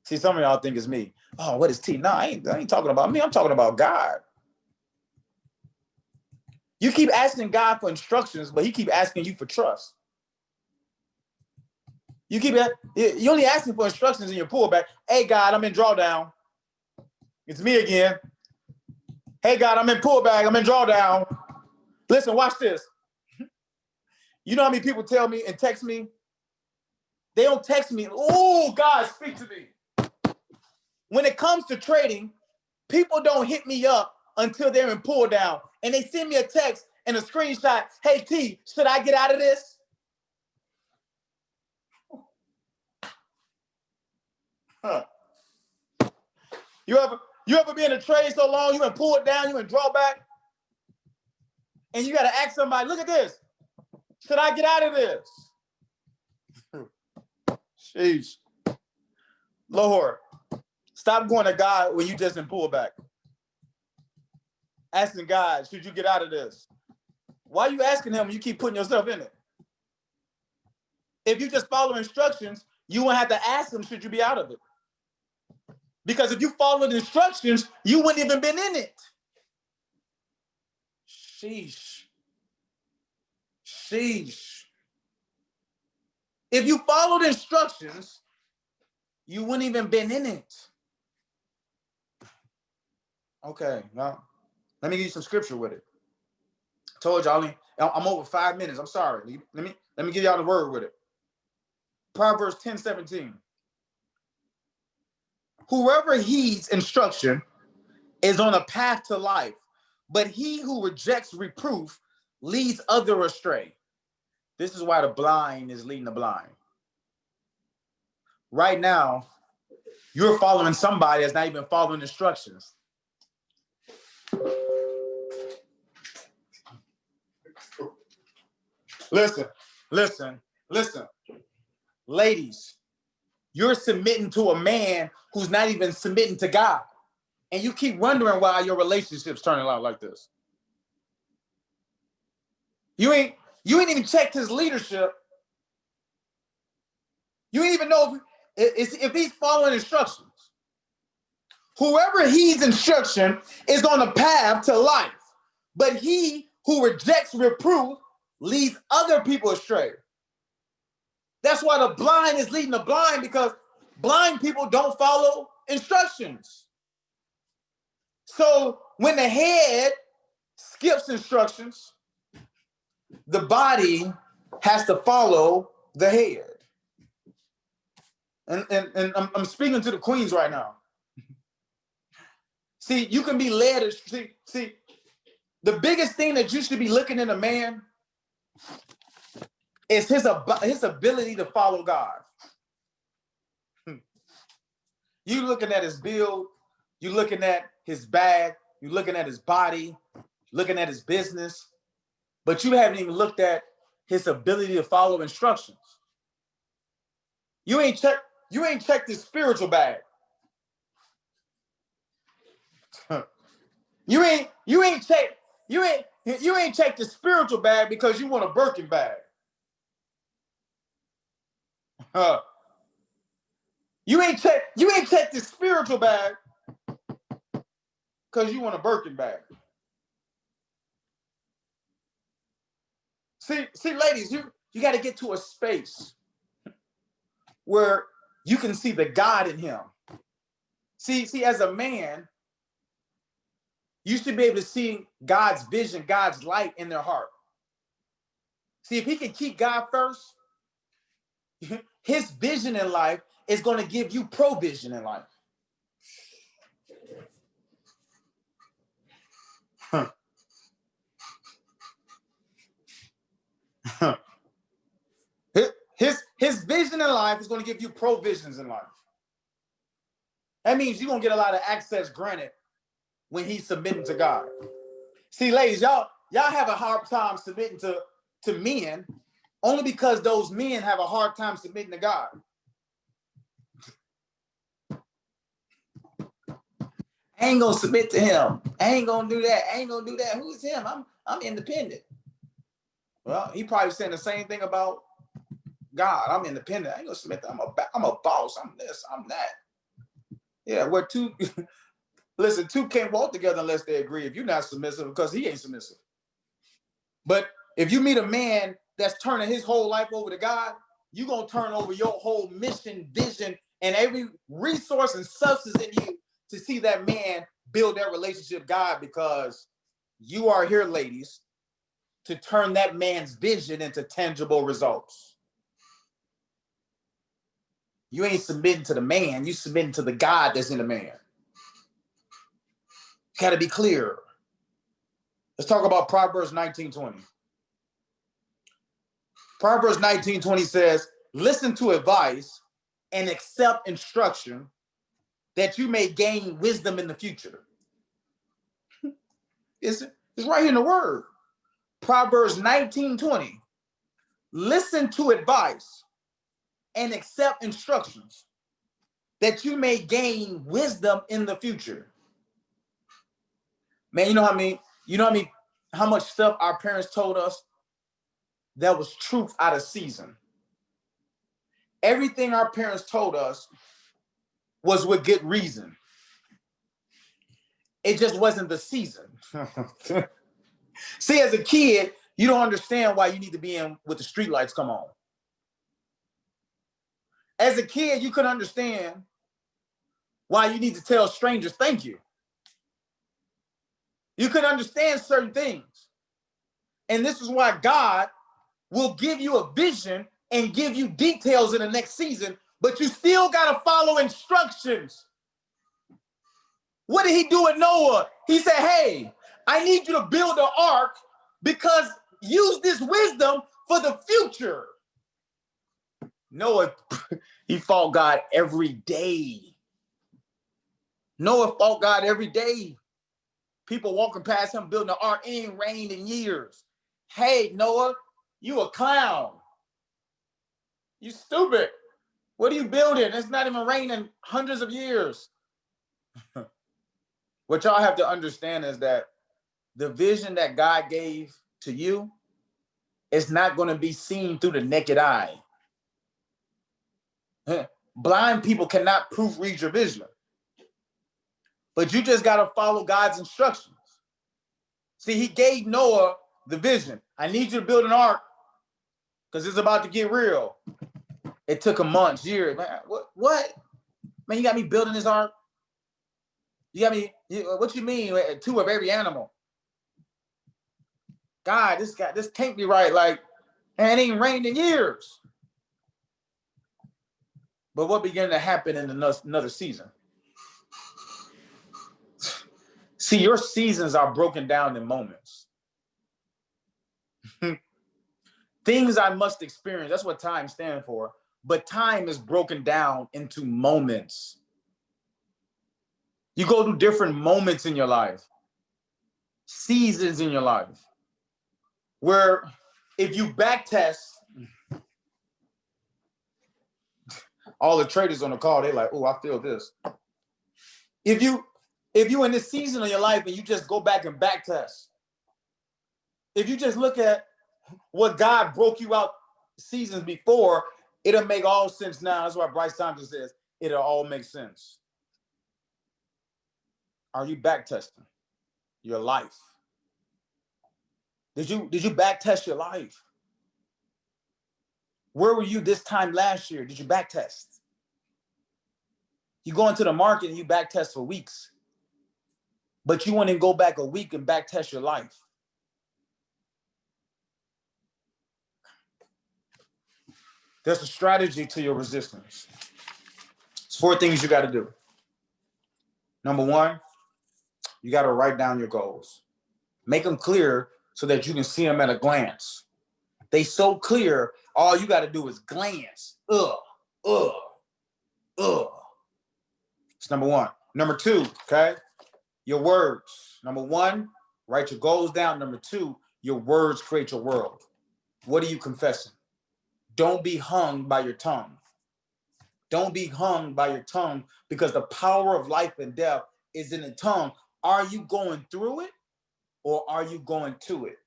See, some of y'all think it's me. Oh, what is T? No, I ain't talking about me. I'm talking about God. You keep asking God for instructions, but he keep asking you for trust. You only asking for instructions in your pullback. Hey, God, I'm in drawdown. It's me again. Hey, God, I'm in pullback. I'm in drawdown. Listen, watch this. You know how many people tell me and text me? They don't text me. Oh, God, speak to me. When it comes to trading, people don't hit me up until they're in pull down. And they send me a text and a screenshot. Hey, T, should I get out of this? Huh. You ever be in a trade so long, you been pulled down, you been draw back, and you got to ask somebody, look at this. Should I get out of this? Sheesh. Lord, stop going to God when you just in pullback. Asking God, should you get out of this? Why are you asking him when you keep putting yourself in it? If you just follow instructions, you won't have to ask him, should you be out of it? Because if you followed the instructions, you wouldn't even been in it. Sheesh. Sheesh. If you followed instructions, you wouldn't even been in it. Okay, now let me give you some scripture with it. I told y'all I'm over 5 minutes. I'm sorry. Let me give y'all the word with it. Proverbs 10:17. Whoever heeds instruction is on a path to life, but he who rejects reproof leads others astray. This is why the blind is leading the blind. Right now, you're following somebody that's not even following instructions. Listen. Ladies, you're submitting to a man who's not even submitting to God. And you keep wondering why your relationship's turning out like this. You ain't even checked his leadership. You ain't even know if he's following instructions. Whoever heeds instruction is on a path to life, but he who rejects reproof leads other people astray. That's why the blind is leading the blind, because blind people don't follow instructions. So when the head skips instructions, the body has to follow the head. And I'm speaking to the queens right now. See, you can be led. See, the biggest thing that you should be looking in a man is his ability to follow God. You looking at his build, you looking at his bag, you looking at his body, looking at his business, but you haven't even looked at his ability to follow instructions. You ain't checked his spiritual bag. You ain't checked the spiritual bag because you want a Birkin bag. You ain't checked the spiritual bag because you want a Birkin bag. See, ladies, you got to get to a space where you can see the God in him. See, as a man, you should be able to see God's vision, God's light in their heart. See, if he can keep God first, his vision in life is going to give you provision in life. His vision in life is going to give you provisions in life. That means you're going to get a lot of access granted when he's submitting to God. See, ladies, y'all have a hard time submitting to men only because those men have a hard time submitting to God. I ain't gonna submit to him. I ain't gonna do that. Who's him? I'm independent. Well, he probably saying the same thing about God. I'm independent. I ain't gonna submit. I'm a boss. I'm this. I'm that. Yeah, we're two. Listen, two can't walk together unless they agree. If you're not submissive, because he ain't submissive. But if you meet a man that's turning his whole life over to God, you're gonna turn over your whole mission, vision, and every resource and substance in you to see that man build that relationship with God, because you are here, ladies, to turn that man's vision into tangible results. You ain't submitting to the man, you submitting to the God that's in the man. Gotta be clear. Let's talk about Proverbs 19:20. Proverbs 19:20 says, listen to advice and accept instruction that you may gain wisdom in the future. It's right here in the word. Proverbs 19:20. Listen to advice and accept instructions that you may gain wisdom in the future. Man, how much stuff our parents told us that was truth out of season. Everything our parents told us was with good reason. It just wasn't the season. See, as a kid, you don't understand why you need to be in with the street lights come on. As a kid, you couldn't understand why you need to tell strangers thank you. You could understand certain things. And this is why God will give you a vision and give you details in the next season, but you still got to follow instructions. What did he do with Noah? He said, hey, I need you to build an ark because use this wisdom for the future. Noah, he fought God every day. Noah fought God every day. People walking past him building an ark. It ain't rained in years. Hey, Noah, you a clown. You stupid. What are you building? It's not even raining hundreds of years. What y'all have to understand is that the vision that God gave to you is not going to be seen through the naked eye. Blind people cannot proofread your vision. But you just got to follow God's instructions. See, he gave Noah the vision. I need you to build an ark because it's about to get real. It took him months, years. Man, what? Man, you got me building this ark? You got me, what you mean? 2 of every animal. God, this can't be right. Like, and it ain't rained in years. But what began to happen in another season? See, your seasons are broken down in moments. Things I must experience. That's what time stands for. But time is broken down into moments. You go through different moments in your life, seasons in your life, where if you back test, all the traders on the call, they're like, oh, I feel this. If you in this season of your life and you just go back and back test, if you just look at what God broke you out seasons before, it'll make all sense now. That's why Bryce Thompson says it'll all make sense. Are you back testing your life? Did you back test your life? Where were you this time last year? Did you back test? You go into the market and you back test for weeks, but you want to go back a week and back test your life. There's a strategy to your resistance. It's 4 things you got to do. Number 1, you got to write down your goals. Make them clear so that you can see them at a glance. They so clear, all you got to do is glance. It's number 1. Number 2, okay? Your words. Number 1, write your goals down. Number 2, your words create your world. What are you confessing? Don't be hung by your tongue. Don't be hung by your tongue, because the power of life and death is in the tongue. Are you going through it? or are you going to it?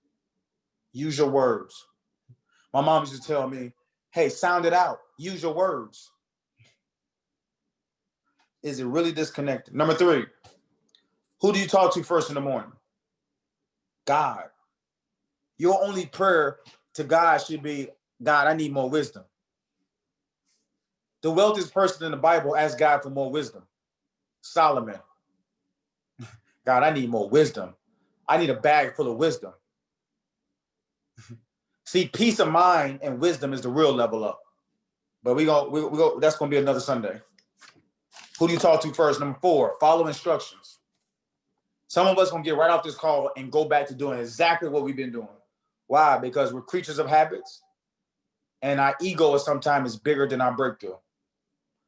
Use your words. My mom used to tell me, hey, sound it out. Use your words. Is it really disconnected? Number 3, who do you talk to first in the morning? God. Your only prayer to God should be, God, I need more wisdom. The wealthiest person in the Bible asked God for more wisdom. Solomon. God, I need more wisdom. I need a bag full of wisdom. See, peace of mind and wisdom is the real level up. But we go. That's gonna be another Sunday. Who do you talk to first? Number 4, follow instructions. Some of us gonna get right off this call and go back to doing exactly what we've been doing. Why? Because we're creatures of habits, and our ego is sometimes bigger than our breakthrough.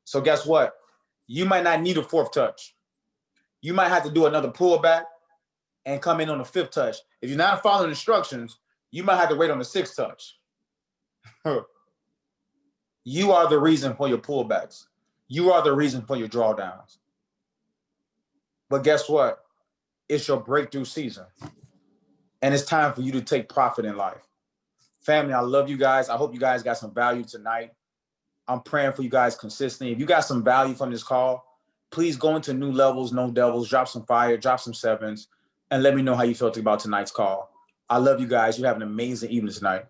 So guess what? You might not need a 4th touch. You might have to do another pullback and come in on the 5th touch. If you're not following instructions, you might have to wait on the 6th touch. You are the reason for your pullbacks. You are the reason for your drawdowns. But guess what? It's your breakthrough season. And it's time for you to take profit in life. Family, I love you guys. I hope you guys got some value tonight. I'm praying for you guys consistently. If you got some value from this call, please go into new levels, no devils, drop some fire, drop some 7s, and let me know how you felt about tonight's call. I love you guys. You have an amazing evening tonight.